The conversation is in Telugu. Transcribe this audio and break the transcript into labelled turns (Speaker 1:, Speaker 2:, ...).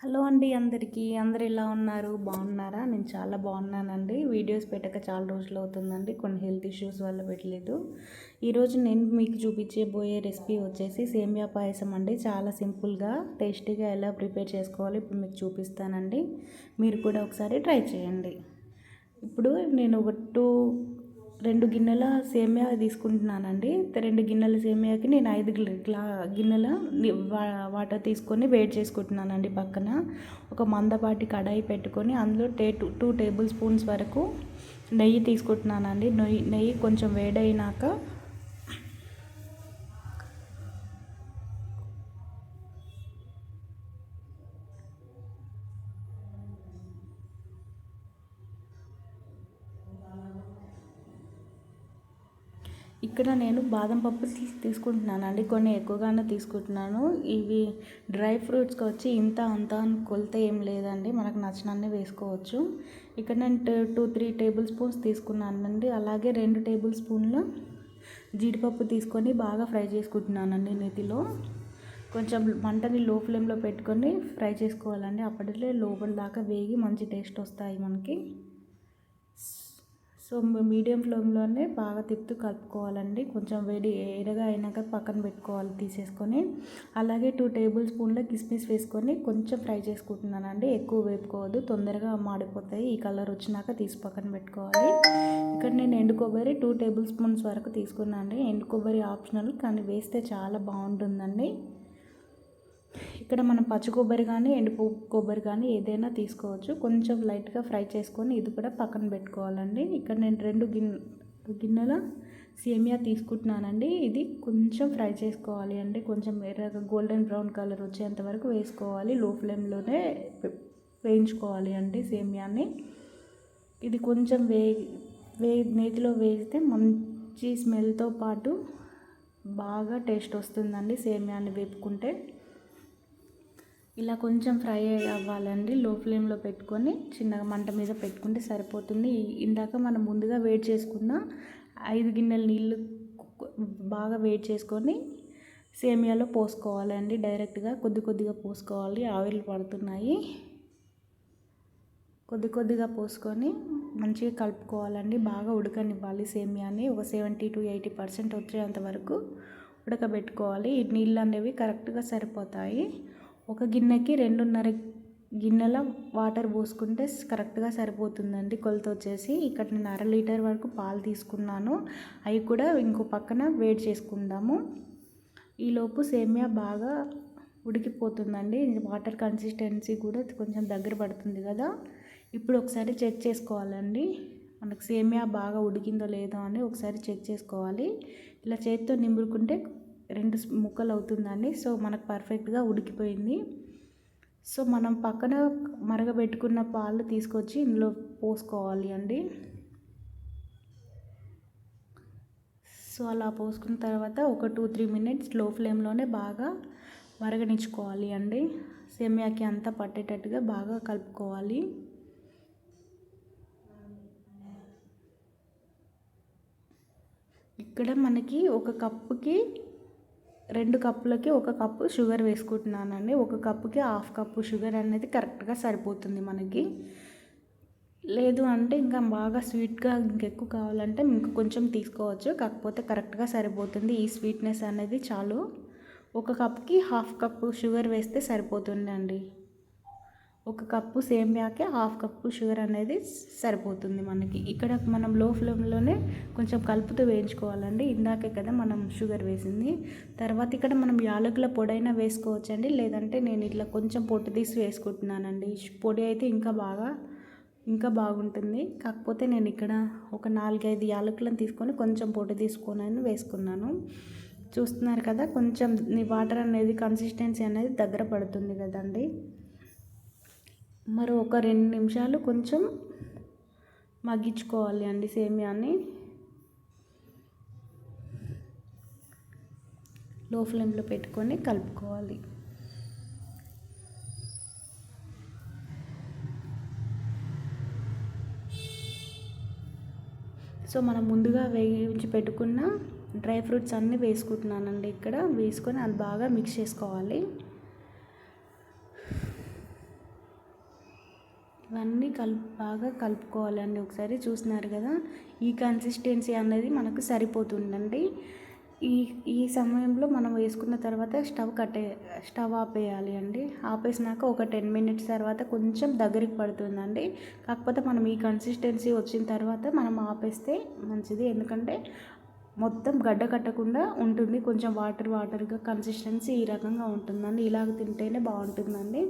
Speaker 1: హలో అండి అందరికీ. అందరూ ఎలా ఉన్నారు? బాగున్నారా? నేను చాలా బాగున్నానండి. వీడియోస్ పెట్టక చాలా రోజులు అవుతుందండి. కొన్ని హెల్త్ ఇష్యూస్ వల్ల పెట్టలేదు. ఈరోజు నేను మీకు చూపించబోయే రెసిపీ వచ్చేసి సేమియా పాయసం అండి. చాలా సింపుల్గా టేస్టీగా ఎలా ప్రిపేర్ చేసుకోవాలి ఇప్పుడు మీకు చూపిస్తానండి. మీరు కూడా ఒకసారి ట్రై చేయండి. ఇప్పుడు నేను ఒక 2 గిన్నెల సేమియా తీసుకుంటున్నానండి. 2 గిన్నెల సేమియాకి నేను 5 గిన్నెల వాటర్ తీసుకొని వేడి చేసుకుంటున్నానండి. పక్కన ఒక మందపాటి కడాయి పెట్టుకొని అందులో 2 టేబుల్ స్పూన్స్ వరకు నెయ్యి తీసుకుంటున్నానండి. నెయ్యి కొంచెం వేడైనాక ఇక్కడ నేను బాదం పప్పు తీసుకుంటున్నానండి. కొన్ని ఎక్కువగానే తీసుకుంటున్నాను. ఇవి డ్రై ఫ్రూట్స్కి వచ్చి ఇంత అంత అని కొలత ఏం లేదండి. మనకు నచ్చినన్ని వేసుకోవచ్చు. ఇక్కడ నేను 2-3 టేబుల్ స్పూన్స్ తీసుకున్నానండి. అలాగే 2 టేబుల్ స్పూన్ల జీడిపప్పు తీసుకొని బాగా ఫ్రై చేసుకుంటున్నానండి. నెతిలో కొంచెం మంటని లో ఫ్లేమ్లో పెట్టుకొని ఫ్రై చేసుకోవాలండి. అప్పటికే లోపల దాకా వేగి మంచి టేస్ట్ వస్తాయి మనకి. సో మీడియం ఫ్లేమ్లోనే బాగా తిప్పుతూ కలుపుకోవాలండి. కొంచెం ఎరగా అయినాక పక్కన పెట్టుకోవాలి తీసేసుకొని. అలాగే 2 టేబుల్ స్పూన్ల కిస్మిస్ వేసుకొని కొంచెం ఫ్రై చేసుకుంటున్నానండి. ఎక్కువ వేపుకోవద్దు, తొందరగా మాడిపోతాయి. ఈ కలర్ వచ్చినాక తీసి పక్కన పెట్టుకోవాలి. ఇక్కడ నేను ఎండు కొబ్బరి 2 టేబుల్ స్పూన్స్ వరకు తీసుకున్నాను అండి. ఎండు కొబ్బరి ఆప్షనల్, కానీ వేస్తే చాలా బాగుంటుందండి. ఇక్కడ మనం పచ్చి కొబ్బరి కానీ ఎండు కొబ్బరి కానీ ఏదైనా తీసుకోవచ్చు. కొంచెం లైట్గా ఫ్రై చేసుకొని ఇది కూడా పక్కన పెట్టుకోవాలండి. ఇక్కడ నేను 2 గిన్నెల సేమియా తీసుకుంటున్నానండి. ఇది కొంచెం ఫ్రై చేసుకోవాలి అండి. కొంచెం ఎర్రగా గోల్డెన్ బ్రౌన్ కలర్ వచ్చేంత వరకు వేసుకోవాలి. లో ఫ్లేమ్లోనే వేయించుకోవాలి అండి సేమియాని. ఇది కొంచెం నేతిలో వేస్తే మంచి స్మెల్తో పాటు బాగా టేస్ట్ వస్తుందండి సేమియాని వేపుకుంటే. ఇలా కొంచెం ఫ్రై అవ్వాలండి. లో ఫ్లేమ్లో పెట్టుకొని చిన్నగా మంట మీద పెట్టుకుంటే సరిపోతుంది. ఇందాక మనం ముందుగా వేడి చేసుకున్న 5 గిన్నెల నీళ్ళు బాగా వేడి చేసుకొని సేమియాలో పోసుకోవాలండి. డైరెక్ట్గా కొద్దిగా పోసుకోవాలి. ఆవిరి పడుతున్నాయి. కొద్దిగా పోసుకొని మంచిగా కలుపుకోవాలండి. బాగా ఉడకనివ్వాలి సేమియాని. ఒక 70-80% వచ్చేంత వరకు ఉడకబెట్టుకోవాలి. ఈ నీళ్ళు అనేవి కరెక్ట్గా సరిపోతాయి. ఒక గిన్నెకి 2.5 గిన్నెల వాటర్ పోసుకుంటే కరెక్ట్గా సరిపోతుందండి కొలత వచ్చేసి. ఇక్కడ నేను 1/2 లీటర్ వరకు పాలు తీసుకున్నాను. అవి కూడా ఇంకో పక్కన వేడి చేసుకుందాము. ఈలోపు సేమియా బాగా ఉడికిపోతుందండి. వాటర్ కన్సిస్టెన్సీ కూడా కొంచెం దగ్గర పడుతుంది కదా. ఇప్పుడు ఒకసారి చెక్ చేసుకోవాలండి. మనకు సేమియా బాగా ఉడికిందో లేదో అని ఒకసారి చెక్ చేసుకోవాలి. ఇలా చేతితో నింపుకుంటే 2 ముక్కలు అవుతుందండి. సో మనకు పర్ఫెక్ట్గా ఉడికిపోయింది. సో మనం పక్కన మరగబెట్టుకున్న పాలు తీసుకొచ్చి ఇందులో పోసుకోవాలి అండి. సో అలా పోసుకున్న తర్వాత ఒక 2-3 మినిట్స్ లో ఫ్లేమ్లోనే బాగా మరగనిచ్చుకోవాలి అండి. సేమియాకి అంతా పట్టేటట్టుగా బాగా కలుపుకోవాలి. ఇక్కడ మనకి ఒక కప్పుకి 2 కప్పులకి 1 కప్పు షుగర్ వేసుకుంటున్నానండి. 1 కప్పుకి 1/2 కప్పు షుగర్ అనేది కరెక్ట్గా సరిపోతుంది మనకి. లేదు అంటే ఇంకా బాగా స్వీట్గా ఇంకెక్కువ కావాలంటే ఇంకా కొంచెం తీసుకోవచ్చు. కాకపోతే కరెక్ట్గా సరిపోతుంది. ఈ స్వీట్నెస్ అనేది చాలు. 1 కప్కి 1/2 కప్పు షుగర్ వేస్తే సరిపోతుందండి. 1 కప్పు సేమియాకి 1/2 కప్పు షుగర్ అనేది సరిపోతుంది మనకి. ఇక్కడ మనం లో ఫ్లేమ్లోనే కొంచెం కలుపుతూ వేయించుకోవాలండి. ఇందాకే కదా మనం షుగర్ వేసింది. తర్వాత ఇక్కడ మనం యాలకుల పొడైనా వేసుకోవచ్చండి. లేదంటే నేను ఇట్లా కొంచెం పొట్టు తీసి వేసుకుంటున్నానండి. పొడి అయితే ఇంకా బాగుంటుంది. కాకపోతే నేను ఇక్కడ ఒక 4-5 యాలకులను తీసుకొని కొంచెం పొట్టు తీసుకొని వేసుకున్నాను. చూస్తున్నారు కదా, కొంచెం వాటర్ అనేది కన్సిస్టెన్సీ అనేది దగ్గర పడుతుంది కదండి. మరి ఒక 2 నిమిషాలు కొంచెం మగ్గించుకోవాలి అండి సేమియాని. లో ఫ్లేమ్లో పెట్టుకొని కలుపుకోవాలి. సో మనం ముందుగా వేయించి పెట్టుకున్న డ్రై ఫ్రూట్స్ అన్నీ వేసుకుంటున్నానండి. ఇక్కడ వేసుకొని అది బాగా మిక్స్ చేసుకోవాలి. ఇవన్నీ బాగా కలుపుకోవాలండి. ఒకసారి చూస్తున్నారు కదా, ఈ కన్సిస్టెన్సీ అనేది మనకు సరిపోతుందండి. ఈ ఈ సమయంలో మనం వేసుకున్న తర్వాత స్టవ్ ఆపేయాలి అండి. ఆపేసినాక ఒక 10 మినిట్స్ తర్వాత కొంచెం దగ్గరికి పడుతుందండి. కాకపోతే మనం ఈ కన్సిస్టెన్సీ వచ్చిన తర్వాత మనం ఆపేస్తే మంచిది. ఎందుకంటే మొత్తం గడ్డ కట్టకుండా ఉంటుంది. కొంచెం వాటర్గా కన్సిస్టెన్సీ ఈ రకంగా ఉంటుందండి. ఇలాగ తింటేనే బాగుంటుందండి.